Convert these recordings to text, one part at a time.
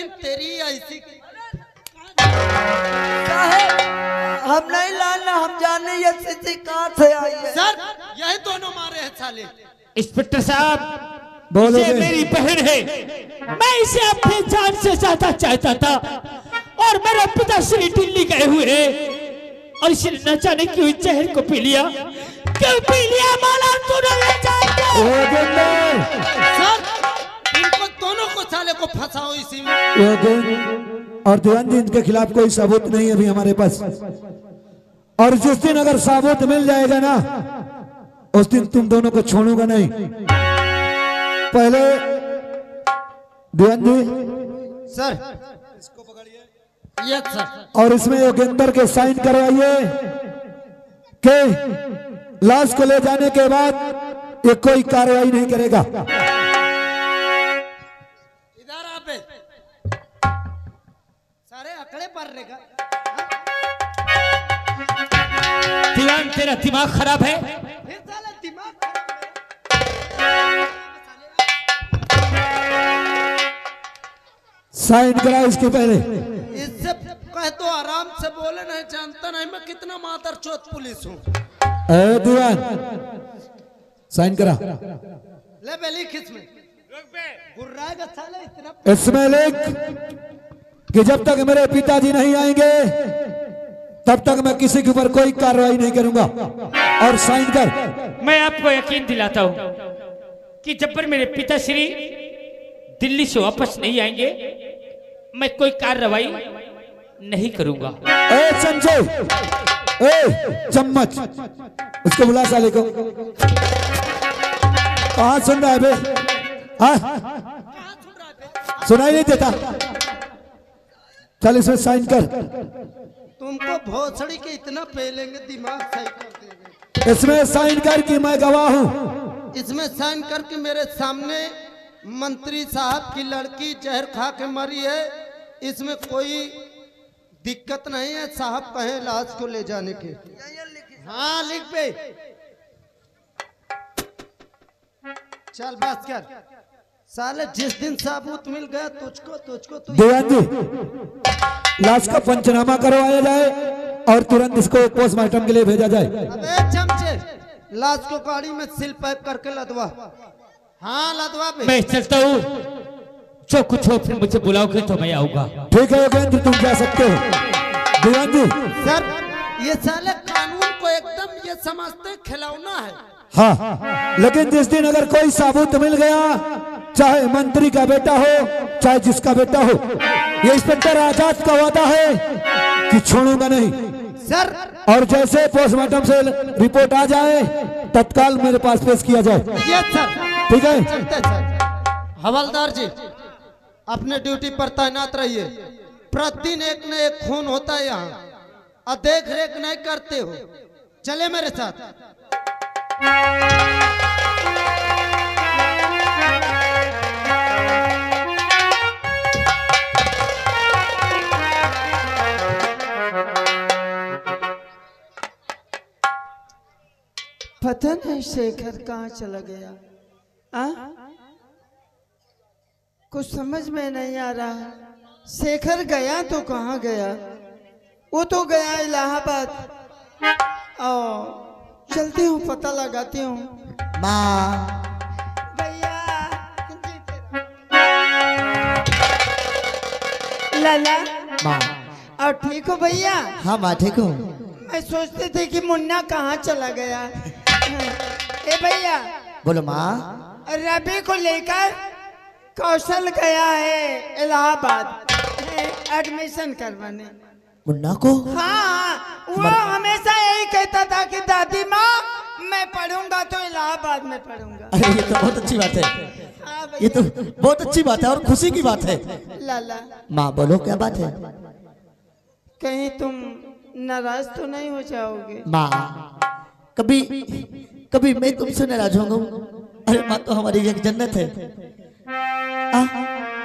लेकिन तेरी ऐसी हम नहीं लाना, हम जाने ये स्थिति कहाँ से आई है। सर यही दोनों मारे हैं साले। इंस्पेक्टर साहब बोलो ये बे। मेरी बहन है, मैं इसे अपने जान से ज्यादा चाहता था और मेरे पिताश्री दिल्ली गए हुए हैं और इसने न जाने क्यों इस जहर को पी लिया। क्यों पी लिया माला तू नहीं जानता। सर इनको दोनों को साले को फंसाओ इसी में। और ध्यान दी, इनके खिलाफ कोई सबूत नहीं है अभी हमारे पास, और जिस दिन अगर सबूत मिल जाएगा ना उस दिन तुम दोनों को छोड़ूंगा नहीं। पहले ध्यान दी सर इसको पकड़िए। Yes sir. और इसमें योगेंद्र के साइन करवाइए कि लाश को ले जाने के बाद ये कोई कार्रवाई नहीं करेगा। इधर आप सारे अकड़े पर रहेगा। दीवान तेरा दिमाग खराब है। फिर साला दिमाग साइन करा इसके पहले। इससे कह तो आराम से बोले, नहीं जानता नहीं मैं कितना मातर चौथ पुलिस हूँ। ए दीवान साइन करा। ले बेली खिस में गुर्राएगा साले इतना। इसमें लिख कि जब तक मेरे पिताजी नहीं आएंगे तब तक मैं किसी के ऊपर कोई कार्रवाई नहीं करूंगा। और साइन कर। मैं आपको यकीन दिलाता हूं कि जब पर मेरे पिताश्री दिल्ली से वापस नहीं आएंगे मैं कोई कार्रवाई नहीं करूंगा। ए संजय, ए चम्मच, उसको बुला साले को। कहाँ सुन रहा है बे? हाँ? सुनाई नहीं देता। चल इसमें साइन कर। तुमको भोसड़ी के इतना पेलेंगे दिमाग सही कर देंगे। इसमें साइन कर कि मैं गवाह हूं। इसमें साइन करके मेरे सामने मंत्री साहब की लड़की जहर खा के मरी है, इसमें कोई दिक्कत नहीं है। साहब कहे लाश को ले जाने के। हाँ लिख पे। चल बस कर साले, जिस दिन सबूत मिल गया तुझको तो दीवान जी, लाश का पंचनामा करवाया जाए और तुरंत इसको पोस्टमार्टम के लिए भेजा जाए। अबे चमचे, लाश को गाड़ी में सिल पैक करके लदवा। हाँ लदवा पे। मैं चलता हूँ, जो कुछ हो फिर मुझे बुलाओगे तो मैं आऊंगा। ठीक है योगेंद्र, तुम जा सकते हो। दीवान जी सर ये साले कानून को एकदम ये समझते खिलौना है। हाँ, लेकिन जिस दिन अगर कोई सबूत मिल गया, चाहे मंत्री का बेटा हो चाहे जिसका बेटा हो, ये इंस्पेक्टर आजाद का वादा है कि छोड़ूंगा नहीं। सर और जैसे पोस्टमार्टम से रिपोर्ट आ जाए तत्काल मेरे पास पेश किया जाए। Yes sir. ठीक है। चलते सर। हवलदार जी अपने ड्यूटी पर तैनात रहिए। प्रतिदिन एक न एक खून होता है यहाँ, और देख रेख नहीं करते हो। चले मेरे साथ। पता नहीं शेखर कहाँ चला गया। आ? कुछ समझ में नहीं आ रहा। शेखर गया तो कहाँ गया? वो तो गया इलाहाबाद। चलती हूँ, पता लगाती हूँ। माँ भैया लाला, माँ। और ठीक हो भैया? हाँ माँ ठीक हूँ। मैं सोचती थी कि मुन्ना कहाँ चला गया। ए भैया, बोलो माँ। रवि को लेकर कौशल गया है इलाहाबाद एडमिशन करवाने। मुन्ना को? हाँ, वो हमेशा यही कहता था कि दादी माँ मैं पढ़ूंगा तो इलाहाबाद में पढ़ूंगा। अरे ये तो बहुत अच्छी बात है। हाँ ये तो भैया। बहुत अच्छी बात है और खुशी की बात है। लाला, माँ बोलो क्या बात है? कहीं तुम नाराज तो नहीं हो जाओगे? माँ कभी कभी मैं तुमसे नाराज होऊंगा? अरे माँ तो हमारी एक जन्नत है।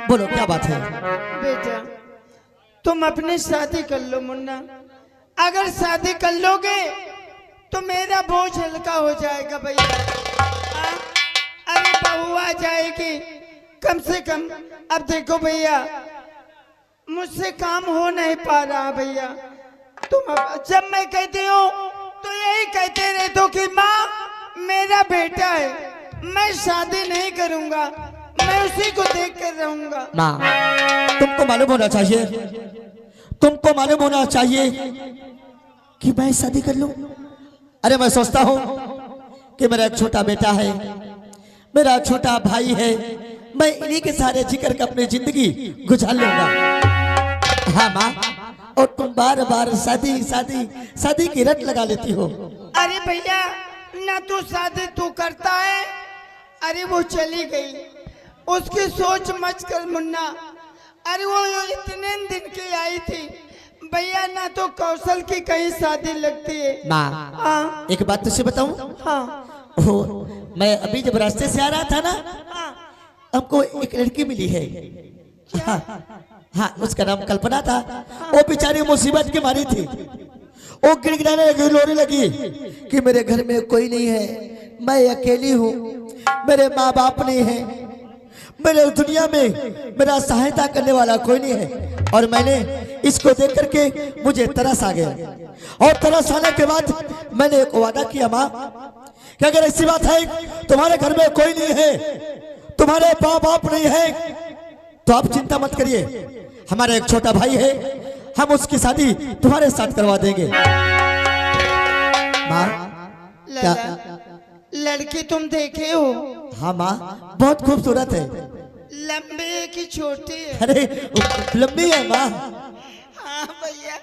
बोलो क्या बात है? बेटा तुम अपनी शादी कर लो मुन्ना। अगर शादी कर लोगे तो मेरा बोझ हल्का हो जाएगा भैया। अरे बहू आ जाएगी कम से कम। अब देखो भैया, मुझसे काम हो नहीं पा रहा भैया। तुम जब मैं कहती हूँ तो यही कहते रहते हो कि माँ मेरा बेटा है, मैं शादी नहीं करूंगा, मैं उसी को देख कर रहूंगा। माँ तुमको मालूम होना चाहिए, तुमको मालूम होना चाहिए कि मैं शादी कर लूं। अरे मैं सोचता हूँ कि मेरा एक छोटा बेटा है, मेरा छोटा भाई है, मैं इन्हीं के सारे जिक्र कर अपनी जिंदगी गुजार लूंगा। हाँ माँ, और तुम बार बार शादी शादी शादी की रट लगा लेती हो। अरे भैया ना तो शादी तू करता है, अरे वो चली गई, उसकी सोच मच कर मुन्ना। अरे वो इतने दिन की आई थी भैया, ना तो कौशल की कहीं शादी लगती है। माँ हाँ एक बात तुझसे बताऊं, हाँ मैं अभी जब रास्ते से आ रहा था ना, हाँ हमको एक लड़की मिली है। हाँ, हाँ उसका नाम कल्पना था। वो बेचारी मुसीबत की मारी थी, वो गिड़गिड़ाने लगी, रोने लगी कि मेरे घर में कोई नहीं है, मैं अकेली हूँ, मेरे माँ बाप नहीं है, मेरे दुनिया में मेरा सहायता करने वाला कोई नहीं है। और मैंने इसको देख करके मुझे तरस आ गया, और तरस आने के बाद मैंने एक वादा किया माँ कि अगर ऐसी बात है तुम्हारे घर में कोई नहीं है, तुम्हारे माँ बाप नहीं है, तो आप चिंता मत करिए, हमारा एक छोटा भाई है, हम उसकी शादी तुम्हारे साथ करवा देंगे। माँ क्या? लड़की तुम देखे हो? हाँ माँ बहुत खूबसूरत है। लंबी है कि छोटी है? अरे लंबी है माँ। हाँ भैया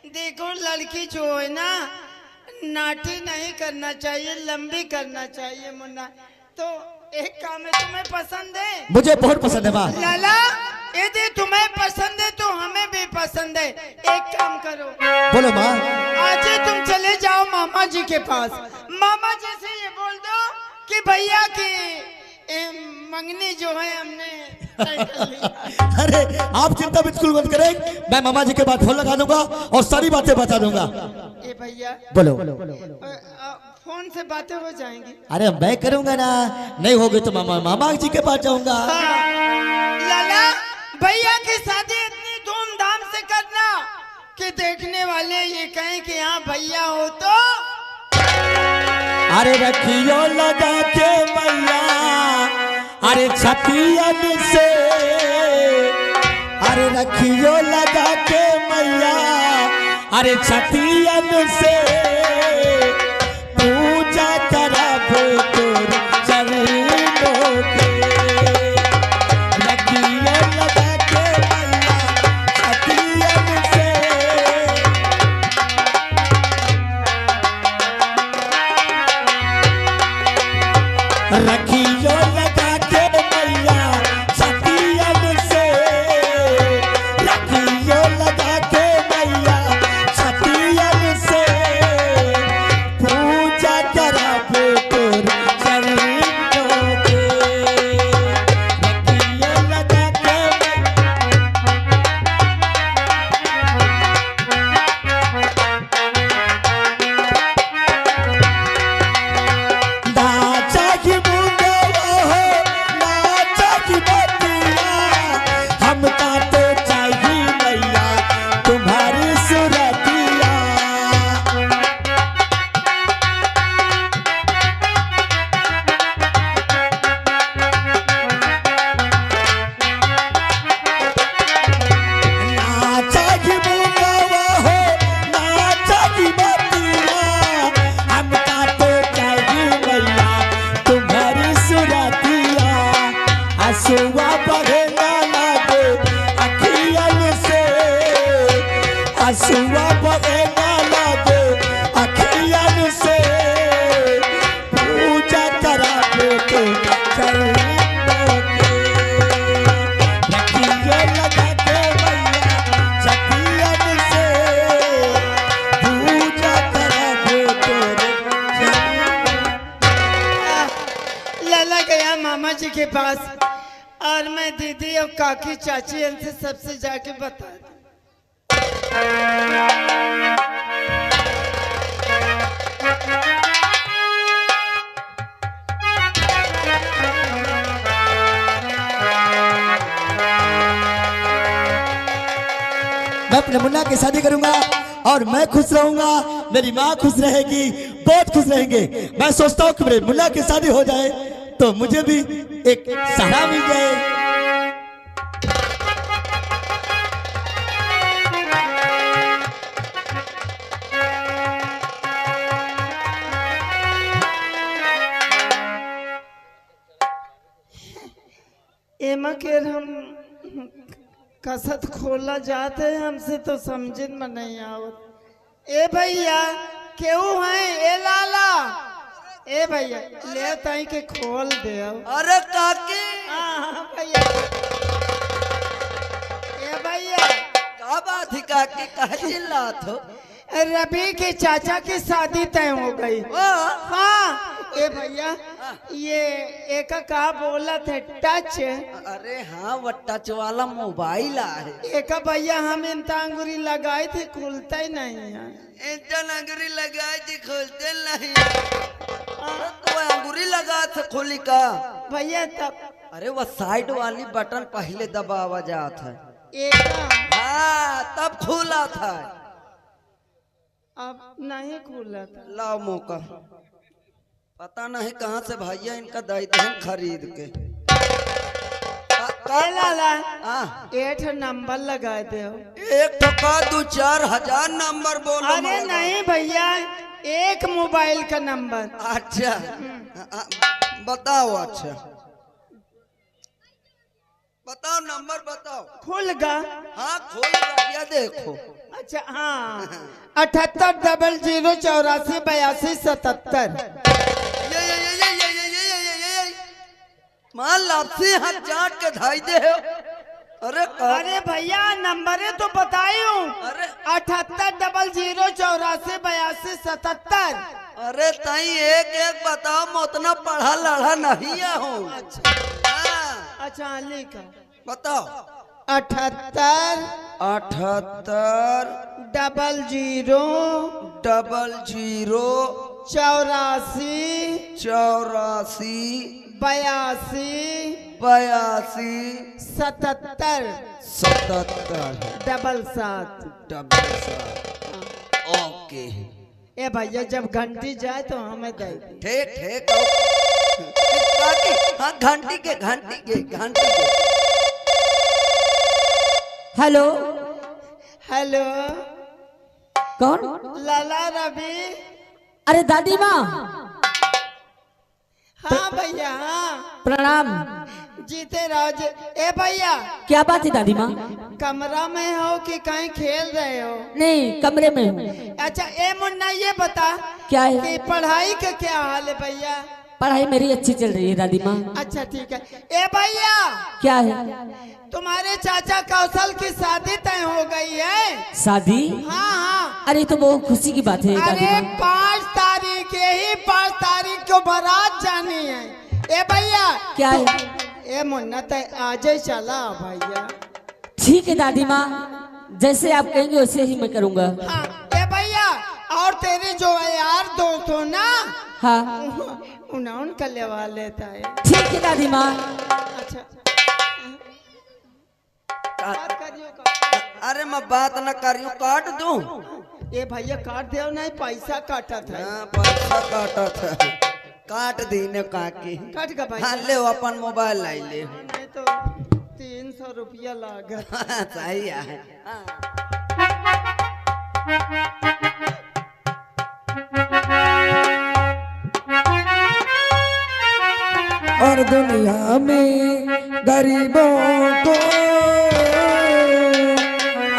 देखो, लड़की जो है ना नाटी नहीं करना चाहिए, लंबी करना चाहिए मुन्ना। तो एक काम है, तुम्हें पसंद है? मुझे बहुत पसंद है माँ। लाला यदि तुम्हें पसंद है तो हमें भी पसंद है। एक काम करो, बोलो माँ। आज ही तुम चले जाओ मामा जी के पास, मामा जी से ये बोल दो कि भैया की मंगनी जो है हमने तय कर ली। अरे आप चिंता बिल्कुल मत करें, मैं मामा जी के बाद फोन लगा दूंगा और सारी बातें बता दूंगा। ए भैया बोलो। फोन से बातें हो जाएंगी? अरे मैं करूंगा ना, नहीं होगी तो मामा जी के पास जाऊंगा। लाला भैया की शादी इतनी धूमधाम से करना कि देखने वाले ये कहें कि हाँ भैया हो तो। अरे रखियो लगा के मैया, अरे छतियन से, अरे रखियो लगा के मैया, अरे छतियन से पूजा कराबो तोर चरणों के। रखियो लगा के मैया, छतियन से रखियो लगा के मैया, छतियन से, रखियो लगा के मैया, छतियन से पूजा कराबो तोर चरणों के। रखियो लगा के नाचा की मुंडवा हो, नाचा की बतिया, हम तो चाहिए मैया तुम्हारी सुरतिया। नाचा की मुंडवा हो, नाचा की बतिया, हम तो चाहिए मैया तुम्हारी सुरतिया। हसुआ बहे ना लागे अखियन से, हसुआ बहे ना लागे अखियन से पूजा कराबो तो चरणों के। रखियो लगा के मैया छतियन से पूजा कराबो तोर लाला गया मामा जी के पास, और मैं दीदी और काकी चाची इनसे सबसे जाके बता दूं। मैं अपने मुन्ना की शादी करूंगा और मैं खुश रहूंगा, मेरी माँ खुश रहेगी, बहुत खुश रहेंगे। मैं सोचता हूँ कि मेरे मुन्ना की शादी हो जाए तो मुझे भी एक सहारा मिल जाए। एमा के हम कसत खोला जाते हैं, हमसे तो समझ में नहीं आवत। ए भैया क्यों है? ए लाला, ए भैया ले ताई के खोल दे। अरे काकी भैया, ए भैया का बात है काकी, कहे चिल्लात हो? रवि के चाचा की शादी तय हो गई। हाँ ए भैया, ये एक का बोला थे टच। अरे हाँ वो टच वाला मोबाइल है। एक भैया हम इंता अंगूरी लगाई थी, खुलता ही नहीं है। इंता अंगूरी लगाई थी, खुलते नहीं। तो अंगूरी लगा था खोली का भैया तब। अरे वो साइड वाली बटन पहले दबावा जाता है। एक हाँ तब खुला था, अब नहीं खुला था। लाओ मौका, पता नहीं कहाँ से भैया इनका दायित्व खरीद के। लाला एक नंबर लगा दे। एक तो का 2-4 नंबर बोलो। अरे नहीं भैया, एक मोबाइल का नंबर। अच्छा बताओ, अच्छा बताओ नंबर बताओ। खुल गा? हाँ खुल गया, देखो। अच्छा हाँ 7800848277। मान लापसी हाथ चाट के धाई दे हो। अरे भैया नंबर तो बताई हूँ। अरे 7800848277। अरे ताई एक एक बताओ, मैं उतना पढ़ा लड़ा नहीं हूँ। अच्छा लिखा बताओ। 78 00 00 84 82 77 7 ओके। ए भैया जब घंटी जाए तो हमें दे दे। ठीक ठीक। हाँ घंटी के। हेलो हेलो कौन? लाला रवि। अरे दादी माँ, हाँ भैया हाँ प्रणाम। जीते रहो जी। ए भैया क्या बात है दादी माँ? कमरा में हो कि कहीं खेल रहे हो? नहीं, कमरे में हूँ। अच्छा ए मुन्ना ये बता क्या है? कि पढ़ाई का क्या हाल है भैया? पढ़ाई मेरी अच्छी चल रही है दादी माँ। अच्छा ठीक है। ए भैया क्या है? तुम्हारे चाचा कौशल की शादी तय हो गई है। शादी? हाँ। अरे तो बहुत खुशी की बात है दादी अरे माँ। 5 तारीख, यही 5 तारीख को बारात जानी है। ए भैया क्या है? ए मुन्ना तय आज ही चला भैया। ठीक है दादी माँ, जैसे आप कहेंगे वैसे ही मैं करूँगा। हाँ ए भैया, और तेरे जो यार दोस्त हो ना, हाँ उनका लेवा लेता है। ठीक है दादी माँ। अच्छा बात करियो का। अरे मैं बात न करियो, काट दूं? ए भैया काट दे, नहीं पैसा काटा था। पैसा काटा था, काट दी ने काकी। काट का भाई। हाँ ले अपन मोबाइल लाई ले। नहीं तो 300 रुपया लागत। सही है। और दुनिया में गरीबों को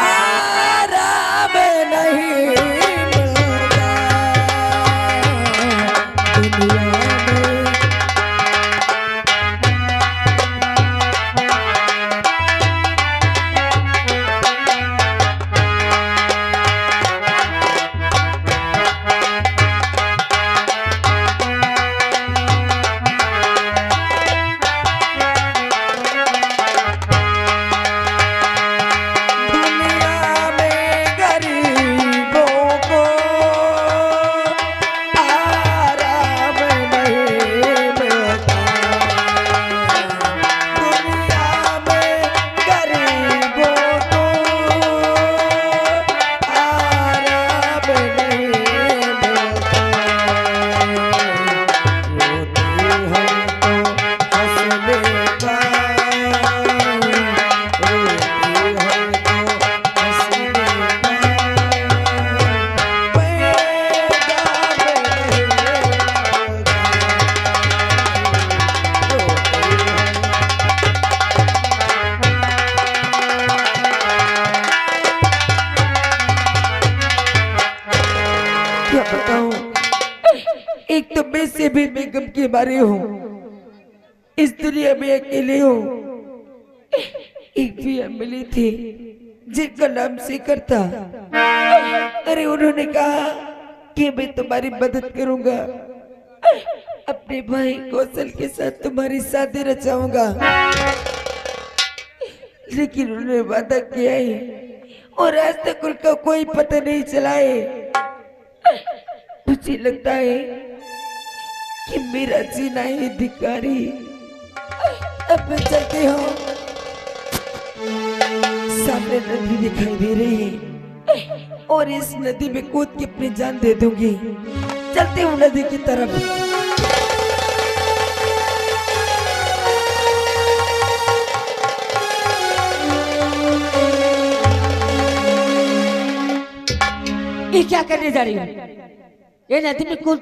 आराम नहीं मिलता। दुनिया में समय से भी मैं गम के मारे हूँ, इस दुनिया में अकेले हूँ। एक भी मिली थी जिनका नाम शिखर था। अरे उन्होंने कहा कि मैं तुम्हारी मदद करूंगा, अपने भाई कौशल के साथ तुम्हारी शादी रचाऊंगा। लेकिन उन्होंने वादा किया है और आज तक उनका कोई पता नहीं चला है। मुझे लगता है कि मेरा जीना ही धिक्कारी। अब मैं चलती हूँ, सामने नदी दिखाई दे रही है और इस नदी में कूद के अपनी जान दे दूंगी। चलती हूँ नदी की तरफ। ये क्या करने जा रही हो? ये नदी में कूद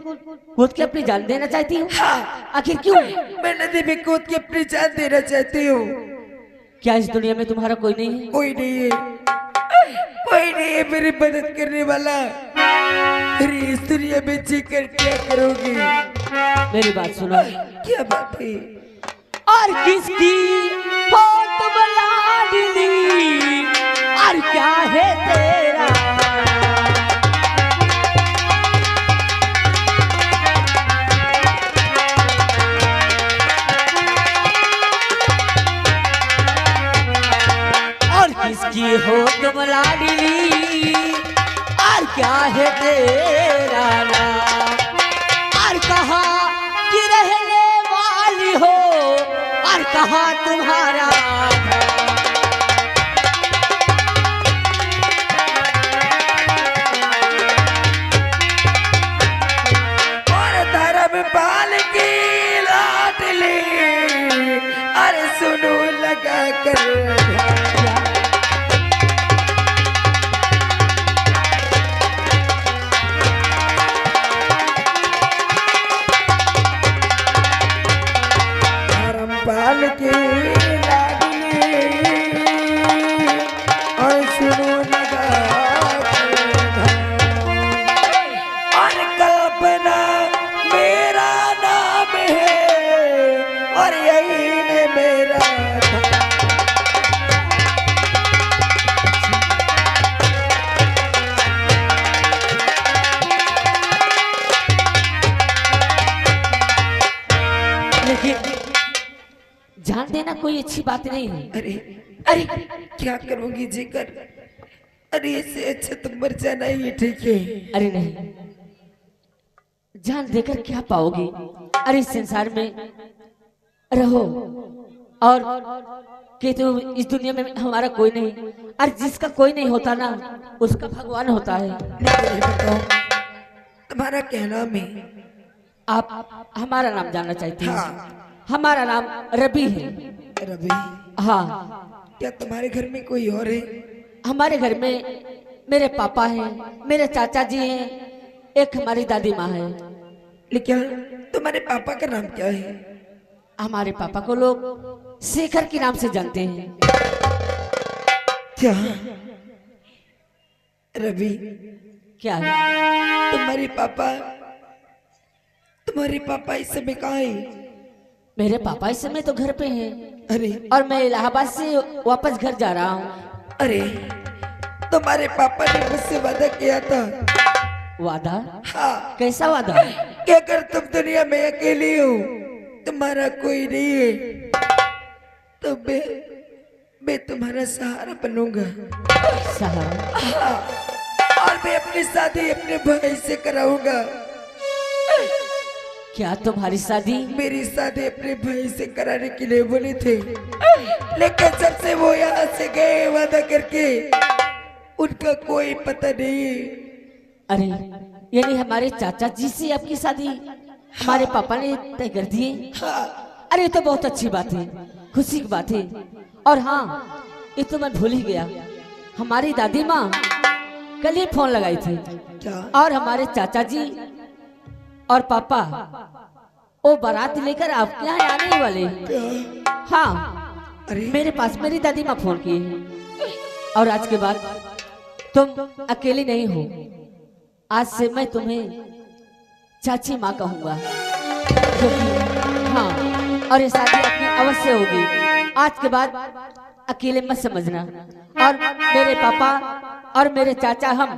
कूद के अपनी जान देना चाहती हूँ? हाँ, आखिर क्यों? मैं नदी में कूद के अपनी जान देना चाहती हूँ। क्या इस दुनिया में तुम्हारा कोई नहीं है? कोई नहीं है, कोई नहीं है मेरी मदद करने वाला। फिर इस दुनिया में जीकर क्या करोगी? मेरी बात सुनो। क्या बात है? और किसकी हो तुम लाडली, और क्या है तेरा? और किसकी हो तुम लाडली, और क्या है तेरा नाम? और कहा कि रहने वाली हो, और कहा तुम्हारा और धारा में पाल की लाडली, अरे सुनो लगा कर। पाल के लाडली और सुनो लगा और कल्पना मेरा नाम है और यही है मेरा जान देना कोई अच्छी बात नहीं है। अरे अरे क्या करूंगी जिकर? अरे इससे अच्छा तो मर जाना ही ठीक है। अरे नहीं, जान देकर क्या पाओगी? अरे इस संसार में रहो और कि तो इस दुनिया में हमारा कोई नहीं, और जिसका कोई नहीं होता ना उसका भगवान होता है। नहीं बताओ तुम्हारा क्या नाम है? आप हमारा नाम जानना चाहती हैं? हाँ। हमारा नाम रवि है। रवि? हाँ। क्या तुम्हारे घर में कोई और है? हमारे घर में मेरे पापा हैं, मेरे चाचा जी हैं, एक हमारी दादी माँ है। लेकिन तुम्हारे पापा का नाम क्या है? हमारे पापा को लोग शेखर के नाम से जानते हैं। क्या रवि क्या है? तुम्हारे पापा इस समय कहाँ है? मेरे पापा इस समय तो घर पे हैं। अरे और मैं इलाहाबाद से वापस घर जा रहा हूँ। अरे तुम्हारे पापा ने मुझसे वादा किया था। वादा? हाँ। कैसा वादा? कि अगर तुम दुनिया में अकेली हो, तुम्हारा कोई नहीं है, तो मैं तुम्हारा सहारा बनूंगा। सहारा? हाँ। और मैं अपनी शादी अपने भाई से कराऊंगा। क्या तुम्हारी शादी? मेरी शादी अपने भाई से कराने के लिए बोले थे, लेकिन जब से वो यहाँ से गए वादा करके, उनका कोई पता नहीं। अरे यानी हमारे चाचा जी से आपकी शादी हमारे पापा ने तय कर दी है? हाँ। अरे ये तो बहुत अच्छी बात है, खुशी की बात है। और हाँ, ये तो मैं भूल ही गया, हमारी दादी माँ कल ही फोन लगाई थी। क्या? और हमारे चाचा जी और पापा वो बारात लेकर आपके यहाँ आने ही वाले। हाँ। अरे मेरे पास मेरी दादी माँ फोन की है। और आज के बाद तुम अकेली नहीं हो, आज से मैं तुम्हें चाची माँ कहूंगा। क्योंकि हाँ, और ये शादी अपनी अवश्य होगी। आज के बाद अकेले मत समझना। और मेरे पापा और मेरे चाचा हम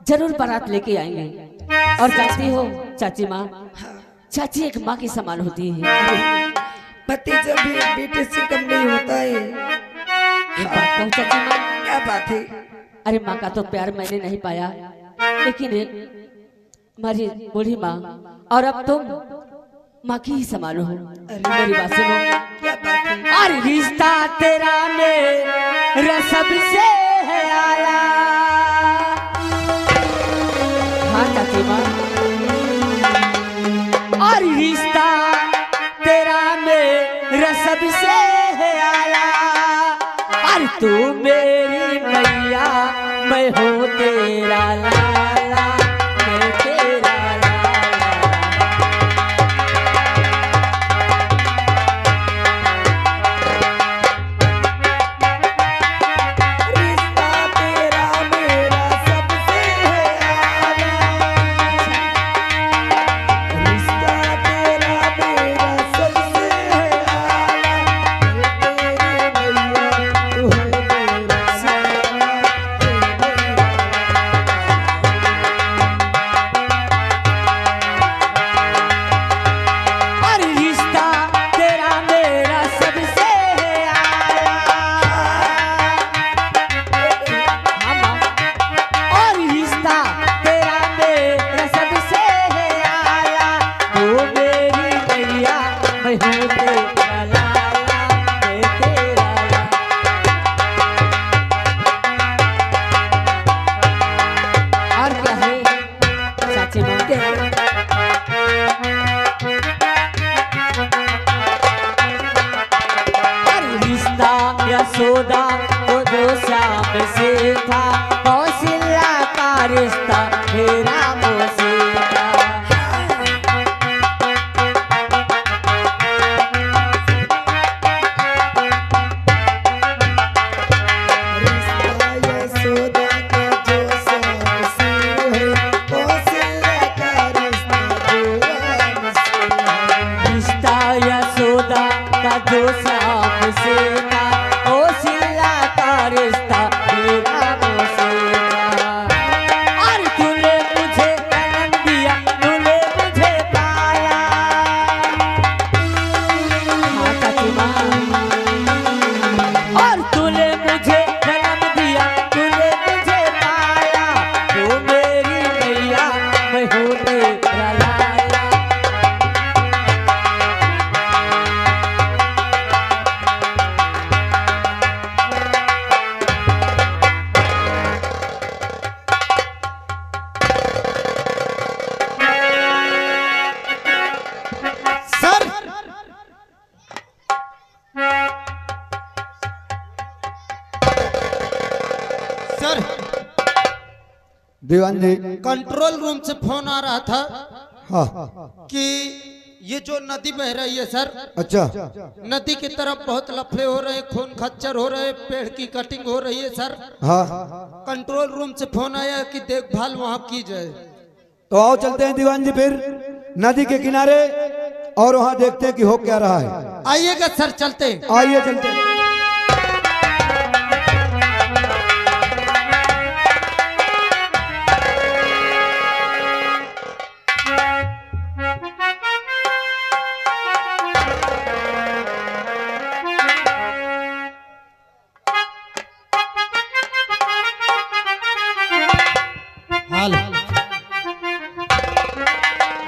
जरूर बारात लेके आएंगे। और जानती हो चाची माँ, चाची एक माँ की समान होती है। भतीजा भी बेटे से कम नहीं होता है। एक बात कहूँ चाची माँ, क्या बात है? अरे माँ का तो प्यार मैंने नहीं पाया, लेकिन हमारी बूढ़ी माँ और अब तुम माँ की ही समान हो। मेरी बात सुनो। क्या बात है? और रिश्ता तेरा मेरा सबसे है आया। हाँ चाची माँ, और रिश्ता तेरा मेरा सबसे है आया। और तू मेरी मैया, मैं हूँ तेरा लाला, मैं तेरा लाला। रिश्ता तेरा मेरा सबसे है आला। रिश्ता तेरा मेरा सबसे है आला। तेरी मैया तू है मेरा साला। और रिश्ता तेरा मेरा सबसे है आया। हाँ माँ। और रिश्ता तेरा मेरा सबसे है आया। तू मेरी मैया, मैं हूँ तेरा लाला, मैं तेरा लाला। और क्या है चाची माँ? रिश्ता यशोदा वो जो श्याम से था, कौशल्या का रिश्ता मेरा मुझसे था। रिश्ता यशोदा का जो श्याम से है, कौशल्या का रिश्ता जो राम से है। रिश्ता यशोदा का जो श्याम से था, कौशल्या का रिश्ता मेरा मुझसे था। और तूने मुझे जन्म दिया, तूने मुझे पाया। हाँ चाची माँ। और तूने मुझे जन्म दिया, तूने मुझे पाया। तू मेरी मैया, मैं हूँ तेरा लाला। सर सर दीवान जी। कंट्रोल रूम से फोन आ रहा था हाँ। कि ये जो नदी बह रही है सर, अच्छा। नदी की तरफ बहुत लफड़े हो रहे हैं, खून खच्चर हो रहे हैं, पेड़ की कटिंग हो रही है सर। हाँ, कंट्रोल रूम से फोन आया कि देखभाल वहाँ की जाए। तो आओ चलते हैं दीवान जी फिर नदी के किनारे और वहाँ देखते हैं कि हो क्या रहा है। आइएगा सर, चलते हैं। आइए चलते हैं।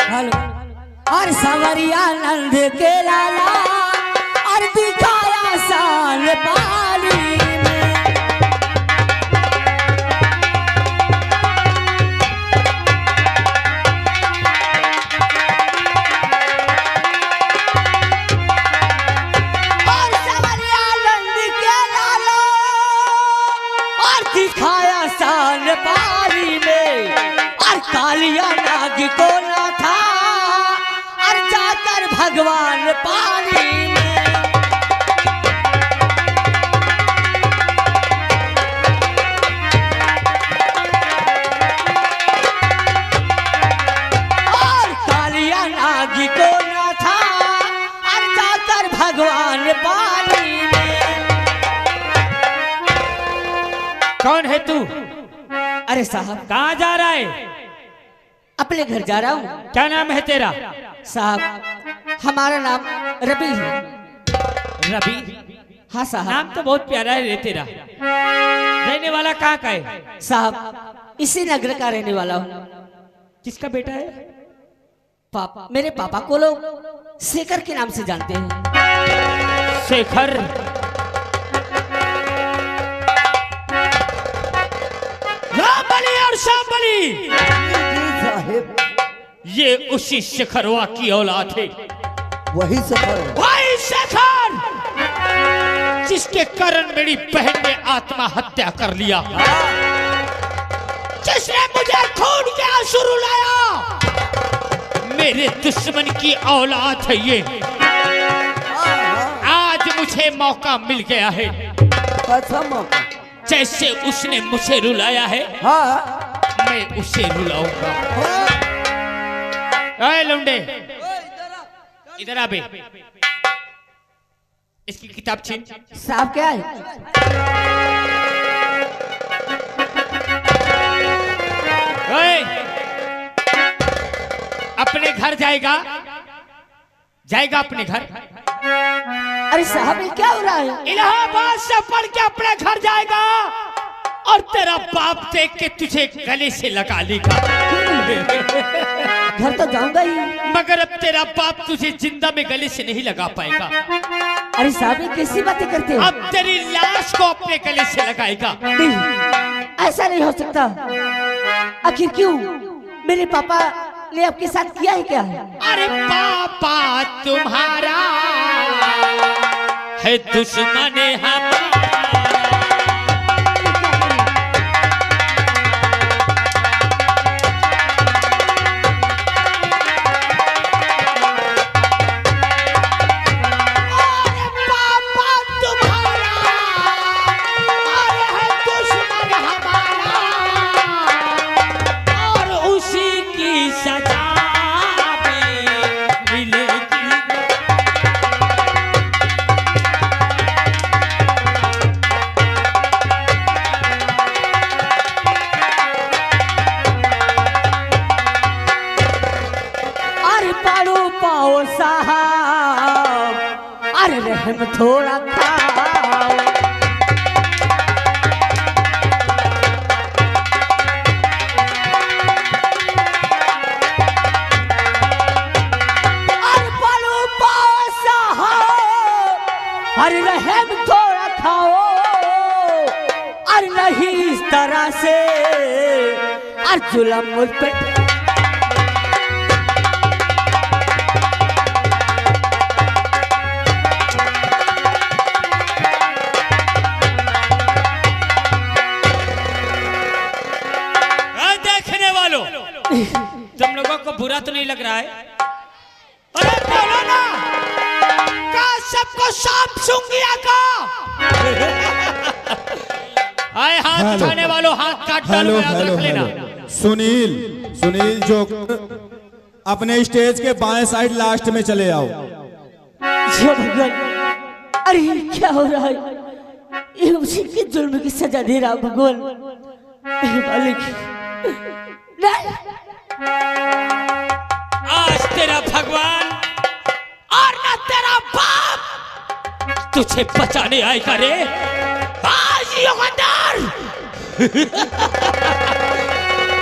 हेलो। और सवरिया नंद के लाला, और दिखाया साल पाली में। और सवरिया नंद के लाला, और दिखाया साल पाली में। और कालिया नाग को ना था, और जाकर भगवान पानी में। और कालिया नाग को ना कौन है तू? अरे साहब, कहाँ जा रहा है? अपने घर जा रहा हूँ। क्या नाम है तेरा? साहब, हमारा नाम रवि है। रवि? हाँ साहब। नाम तो बहुत प्यारा है रे तेरा। रहने वाला कहाँ का है? साहब, इसी नगर का रहने वाला हूँ। किसका बेटा है? पापा, मेरे पापा को लोग शेखर के नाम से जानते हैं। शेखर? राम बली और श्याम बली, साहेब ये उसी शेखरवा की औलाद है। वही सफर भाई शेखर, जिसके कारण मेरी बहन ने आत्महत्या कर लिया, जिसने मुझे खून के आंसू रुलाया, मेरे दुश्मन की औलाद है ये। आज मुझे मौका मिल गया है। कैसा मौका? जैसे उसने मुझे रुलाया है, हाँ मैं उसे रुलाऊंगा। अरे लुंडे, इधर आ बे। इसकी किताब छीन। साहब क्या है? ओए, अपने घर जाएगा? जाएगा अपने घर? अरे साहब, ये क्या हो रहा है? इलाहाबाद से पढ़ के अपने घर जाएगा और तेरा बाप देख के तुझे गले से लगा लेगा। घर तो जाऊंगा ही। मगर अब तेरा बाप तुझे जिंदा में गले से नहीं लगा पाएगा। अरे साहब, ये कैसी बातें करते हो? अब तेरी लाश को अपने गले से लगाएगा। नहीं, ऐसा नहीं हो सकता। आखिर क्यों? मेरे पापा ने आपके साथ किया है क्या? अरे पापा तुम्हारा है दुश्मन हमारा। अरे रहम थोड़ा खाओ। अरे पालो पासा अरे रहम थोड़ा खाओ। अरे नहीं इस तरह से अरे जुल्म मुझ पे। तुम लोगों को बुरा तो नहीं लग रहा है? अरे बोलो ना, का सबको सांप सूंघ गया का? आए हाथ उठाने वालों हाथ काट डालो, याद रख लेना। सुनील, सुनील जो अपने स्टेज के बाएं साइड लास्ट में चले आओ। भगवान, अरे क्या हो रहा है? ये उसी के जुल्म की सजा दे रहा भगवान। मालिक आज तेरा भगवान और ना तेरा बाप तुझे बचाने आएगा रे। आज युगंधर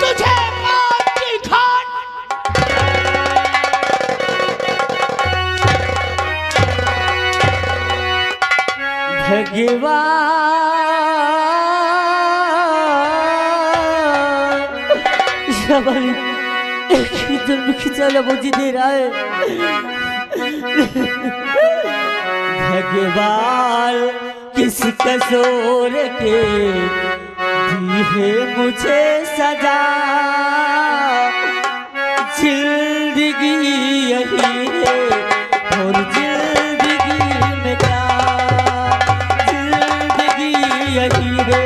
तुझे मौत की खान। भगवान एक ही जुल्म की सजा मुझे दे रहा है। भगवान किस कसूर के दी है मुझे सजा। जिंदगी यही है और जिंदगी में क्या। जिंदगी यही है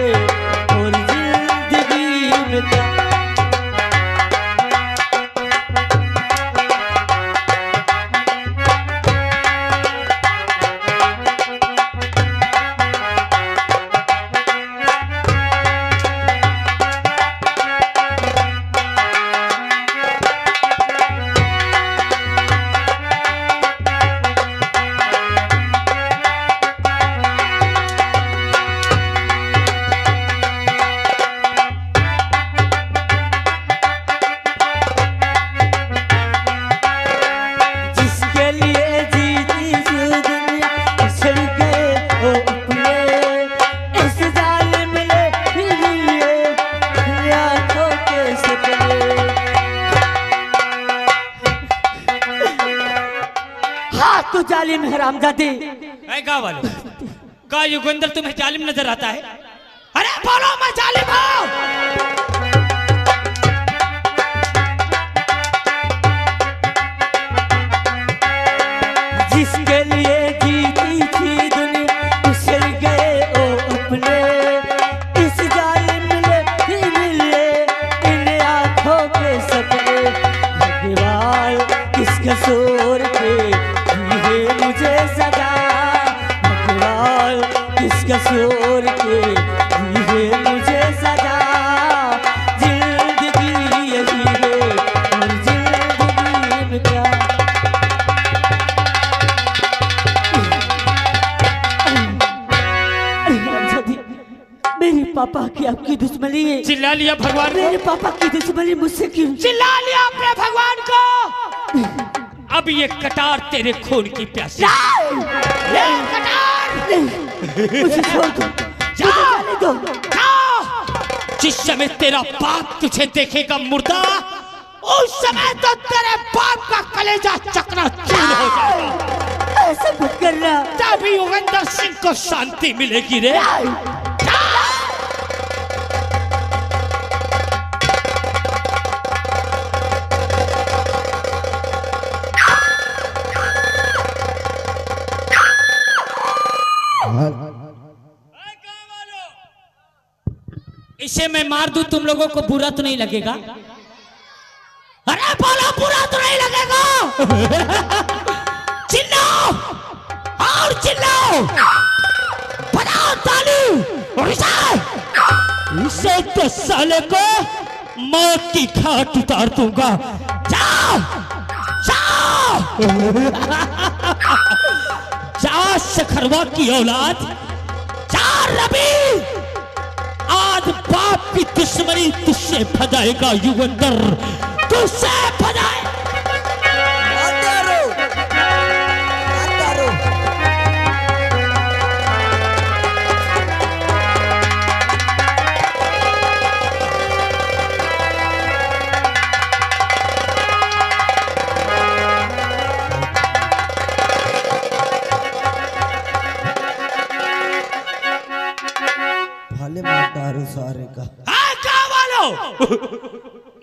और जिंदगी में क्या। जालिम हरामजादी। ऐ गाँव वाले, का युगेंद्र तुम्हें जालिम नजर आता है? अरे बोलो मैं जालिम हूँ। जिसके लिए जीती थी दुनिया उसे गए ओ अपने, इस जालिम मिले ही मिले इन आँखों के सपने। भगवान किस कसूर के दी है मुझे सजा, भगवान किस कसूर के दी है मुझे सजा। जिंदगी यही है और जिंदगी में क्या। मेरे पापा की आपकी दुश्मनी है। चिल्ला लिया भगवान को। मेरे पापा की दुश्मनी मुझसे क्यों? चिल्ला लिया अपने भगवान को। अब ये कटार तेरे खून की प्यासी। ये कटार मुझे छोड़ दो, मुझे जाने दो। जिस समय तेरा बाप तुझे देखेगा मुर्दा, उस समय तो तेरे बाप का कलेजा चकनाचूर हो जाएगा। ऐसा मत करना। तभी युगेंद्र सिंह को शांति मिलेगी रे। इसे मैं मार दूं, तुम लोगों को बुरा तो नहीं लगेगा? अरे बोलो, बुरा तो नहीं लगेगा? चिल्लाओ और चिल्लाओ, बजाओ ताली। इसे तो साले को मौत की घाट उतार दूंगा। जाओ जाओ जा शखरवा की औलाद, जा रवि। आज बाप की दुश्मनी तुझसे भजाएगा युगेंद्र, तुझसे भजाए। सारे का क्या वालो,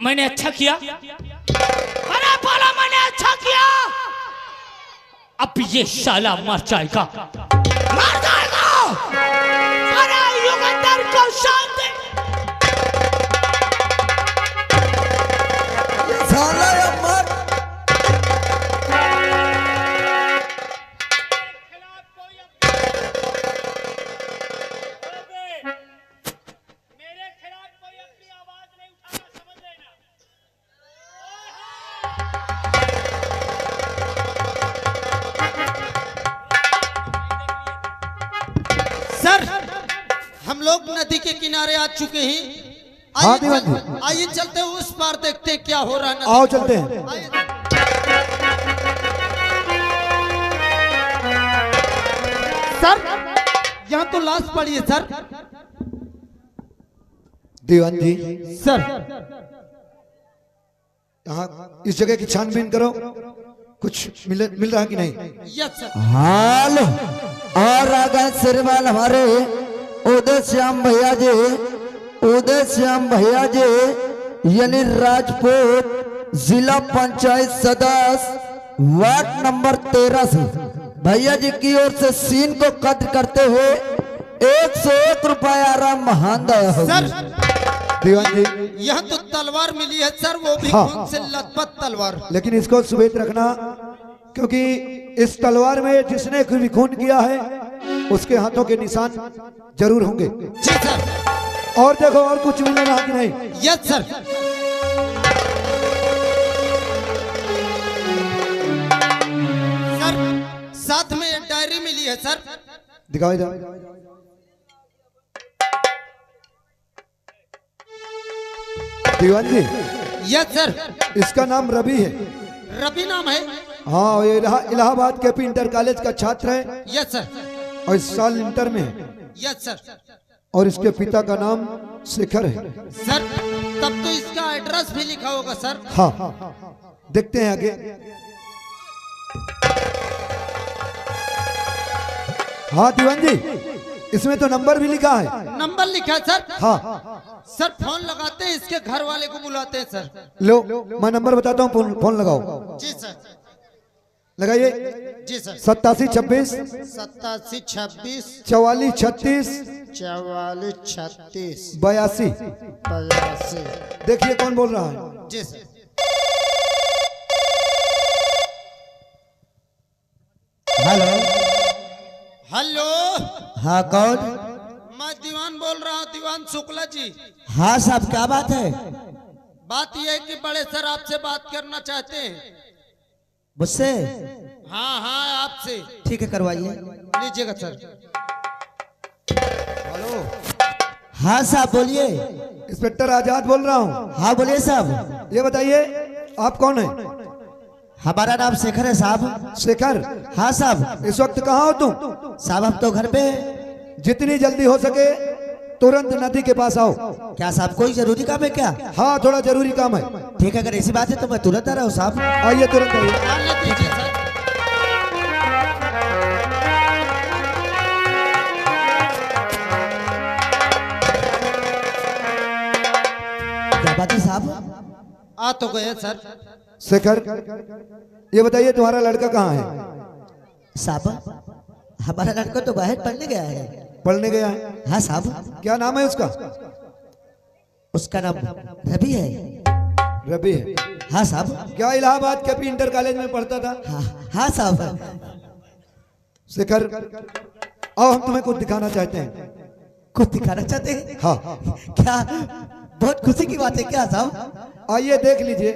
मैंने अच्छा किया? अरे बोला मैंने अच्छा किया। अब ये साला मर जाएगा, मर जाएगा। अरे युगेंद्र को शांति। साला मर। सर, हम लोग नदी के किनारे आ चुके हैं। हाँ दीवान जी। आइए चलते हैं उस पार, देखते हैं क्या हो रहा है। आओ चलते हैं। आइए। सर, यहाँ तो लाश पड़ी है सर। दीवान जी, सर, यहाँ इस जगह की छानबीन करो, कुछ मिल रहा कि नहीं? Yes sir. हाल और आगे सिरवाल हमारे उदय श्याम भैया जी, उदय श्याम भैया जी यानी राजपूत जिला पंचायत सदस्य वार्ड नंबर 13 से भैया जी की ओर से सीन को कट करते हुए 101 रुपया महान दया होगी। सर, दीवान जी, यहाँ तो तलवार मिली है सर, वो भी हाँ। खून से लथपथ तलवार। लेकिन इसको सुबेत रखना, क्योंकि इस तलवार में जिसने भी खून किया है उसके हाथों के निशान जरूर होंगे। जी सर। और देखो और कुछ मिल रहा कि नहीं? Yes sir. सर, साथ में एक डायरी मिली है सर। दिखाओ इधर। दीवान जी, यस सर। इसका नाम रवि है। रवि नाम है? हाँ, ये इलाहाबाद के पी इंटर कॉलेज का छात्र है यस सर। और इस साल इंटर में है। Yes sir. और इसके पिता का नाम शेखर है। सर, तब तो इसका एड्रेस भी लिखा होगा सर। हाँ, देखते हैं आगे। हाँ दीवान जी, इसमें तो नंबर भी लिखा है। नंबर लिखा है सर। हाँ सर फोन लगाते हैं, इसके घर वाले को बुलाते हैं सर। लो, मैं नंबर बताता हूँ, फोन लगाओ। जी सर। लगाइए। जी सर। 8726 8726 4436 4436 82। 82। देखिए कौन बोल रहा है। जी सर। हेलो। हेलो। हाँ कौन? मैं दीवान बोल रहा हूँ, दीवान शुक्ला जी। हाँ साहब, क्या बात है? बात यह है कि बड़े सर आपसे बात करना चाहते हैं। मुझसे? हाँ हाँ आपसे। ठीक है, करवाइए। लीजिएगा सर। हेलो। हाँ साहब बोलिए। इंस्पेक्टर आजाद बोल रहा हूँ। हाँ बोलिए साहब। ये बताइए आप कौन है? हमारा नाम शेखर है साहब। शेखर? हाँ साहब। इस वक्त कहाँ हो तुम? साहब हम तो घर पे हैं। जितनी जल्दी हो सके तुरंत नदी के पास आओ। क्या साहब कोई जरूरी काम है क्या? हाँ थोड़ा जरूरी काम है। ठीक है, अगर ऐसी बात है तो मैं तुरंत आ रहा हूँ साहब। आइए तुरंत आइए। आने दीजिए सर। क्या बात है साहब? आ तो गए सर। शेखर, ये बताइए तुम्हारा लड़का कहाँ है? साहब हमारा लड़का तो बाहर पढ़ने गया है। पढ़ने गया है? हाँ साहब। क्या नाम है उसका? उसका नाम रवि है। रवि है? हाँ साहब। क्या इलाहाबाद के इंटर कॉलेज में पढ़ता था? हाँ हाँ साहब। शेखर आओ, हम तुम्हें कुछ दिखाना चाहते हैं। कुछ दिखाना चाहते हैं? हाँ। क्या बहुत खुशी की बात है क्या साहब? आइए देख लीजिए।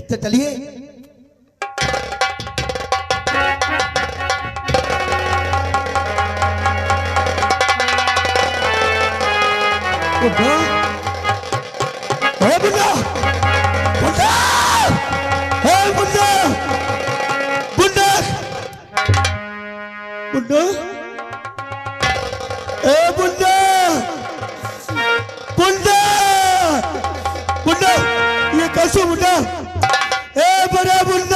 तो चलिए। बुड्ढा, ए बुड्ढा, बुड्ढा, ए बुड्ढा, बुड्ढा, बुड्ढा, ए बुड्ढा, बुड्ढा, बुड्ढा, ये कैसे बुड्ढा? ए बड़ा बुड्ढा।